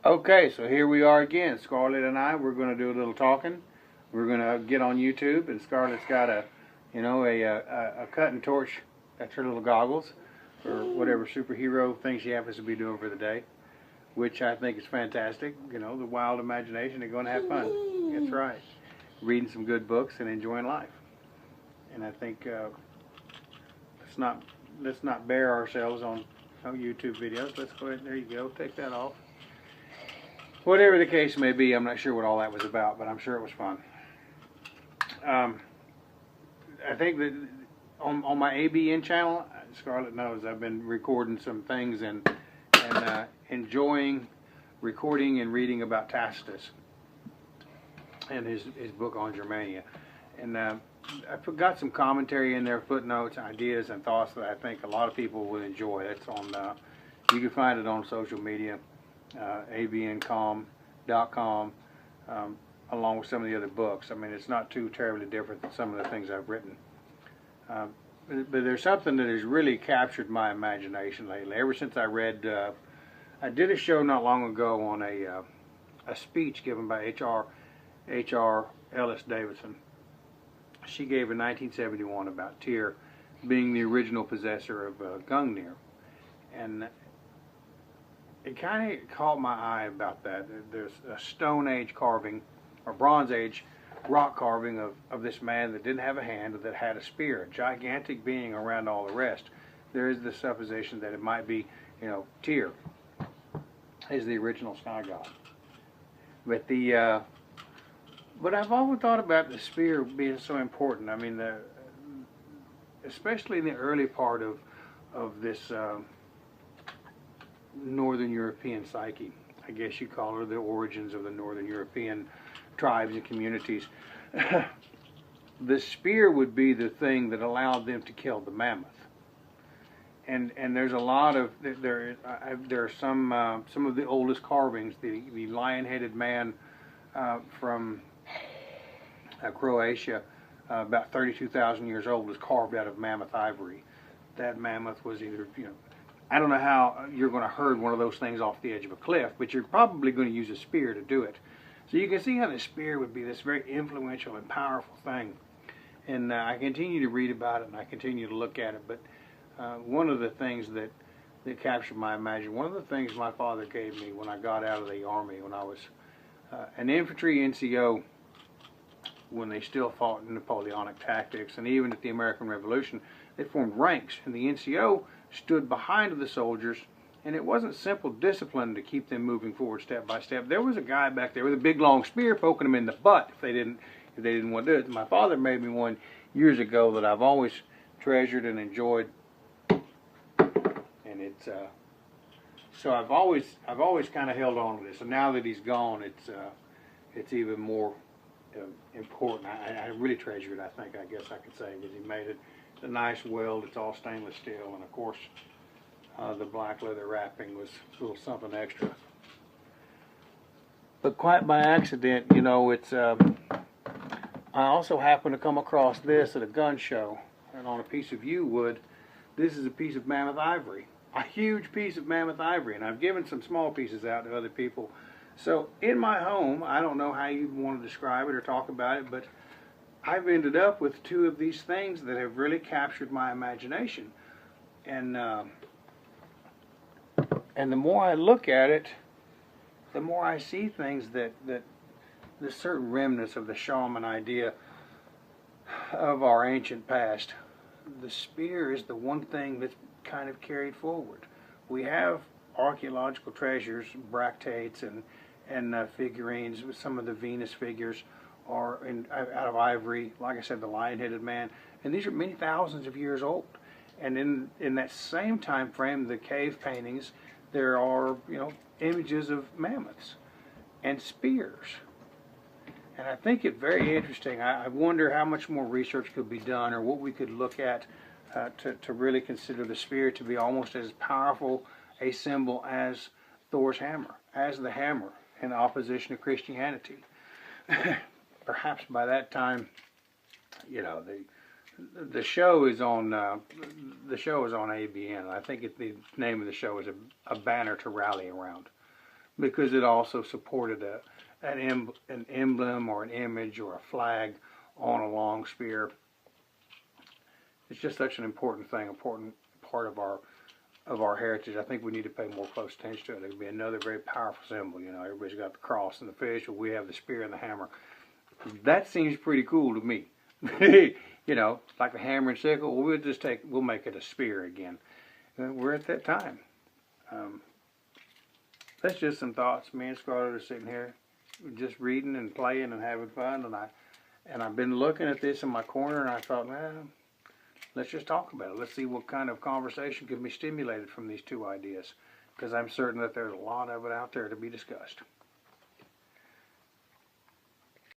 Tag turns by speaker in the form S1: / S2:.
S1: Okay, so here we are again. Scarlett and I, we're going to do a little talking. We're going to get on YouTube, and Scarlett's got a cutting torch. That's her little goggles, or whatever superhero thing she happens to be doing for the day, which I think is fantastic. You know, the wild imagination, they're going to have fun. That's right. Reading some good books and enjoying life. And I think let's not bear ourselves on YouTube videos. Let's go ahead. There you go. Take that off. Whatever the case may be, I'm not sure what all that was about, but I'm sure it was fun. I think that on my ABN channel, Scarlett knows I've been recording some things and enjoying recording and reading about Tacitus and his book on Germania. And I got some commentary in there, footnotes, ideas, and thoughts that I think a lot of people will enjoy. That's on. You can find it on social media. abncom.com, along with some of the other books. I mean, it's not too terribly different than some of the things I've written. But there's something that has really captured my imagination lately. Ever since I read, I did a show not long ago on a speech given by H.R. Ellis Davidson. She gave in 1971 about Tyr being the original possessor of Gungnir. And it kind of caught my eye about that. There's a Stone Age carving, or Bronze Age rock carving of this man that didn't have a hand, that had a spear, a gigantic being around all the rest. There is the supposition that it might be, Tyr is the original sky god. But I've always thought about the spear being so important. I mean, especially in the early part of this Northern European psyche, I guess you call it, the origins of the Northern European tribes and communities. The spear would be the thing that allowed them to kill the mammoth. And there's a lot of there are some of the oldest carvings. The lion-headed man from Croatia, about 32,000 years old, was carved out of mammoth ivory. That mammoth was either, I don't know how you're going to herd one of those things off the edge of a cliff, but you're probably going to use a spear to do it. So you can see how the spear would be this very influential and powerful thing. And I continue to read about it, and I continue to look at it. But one of the things that captured my imagination, one of the things my father gave me when I got out of the Army, when I was an infantry NCO, when they still fought in Napoleonic tactics, and even at the American Revolution, they formed ranks, and the NCO stood behind the soldiers, and it wasn't simple discipline to keep them moving forward step by step. There was a guy back there with a big long spear poking them in the butt if they didn't want to do it. My father made me one years ago that I've always treasured and enjoyed, and it's so I've always kind of held on to this. And now that he's gone, it's even more important. I really treasure it. I guess I could say, because he made it a nice weld. It's all stainless steel, and of course the black leather wrapping was a little something extra. But quite by accident, it's I also happened to come across this at a gun show, and on a piece of yew wood. This is a piece of mammoth ivory, a huge piece of mammoth ivory, and I've given some small pieces out to other people. So in my home, I don't know how you want to describe it or talk about it, but I've ended up with two of these things that have really captured my imagination. And the more I look at it, the more I see things that there's certain remnants of the shaman idea of our ancient past. The spear is the one thing that's kind of carried forward. We have archaeological treasures, bracteates, and figurines. Some of the Venus figures are out of ivory, like I said, the lion-headed man, and these are many thousands of years old. And in that same time frame, the cave paintings, there are images of mammoths and spears. And I think it's very interesting. I wonder how much more research could be done, or what we could look at to really consider the spear to be almost as powerful a symbol as Thor's hammer, as the hammer in opposition to Christianity. Perhaps by that time, the show is on ABN. I think the name of the show is a banner to rally around. because it also supported an emblem or an image or a flag on a long spear. It's just such an important thing, important part of our heritage. I think we need to pay more close attention to it. It would be another very powerful symbol. You know, everybody's got the cross and the fish, but we have the spear and the hammer. That seems pretty cool to me. You know, like the hammer and sickle. We'll make it a spear again. And we're at that time. That's just some thoughts. Me and Scarlett are sitting here, just reading and playing and having fun. And I've been looking at this in my corner, and I thought, man, let's just talk about it. Let's see what kind of conversation can be stimulated from these two ideas, because I'm certain that there's a lot of it out there to be discussed.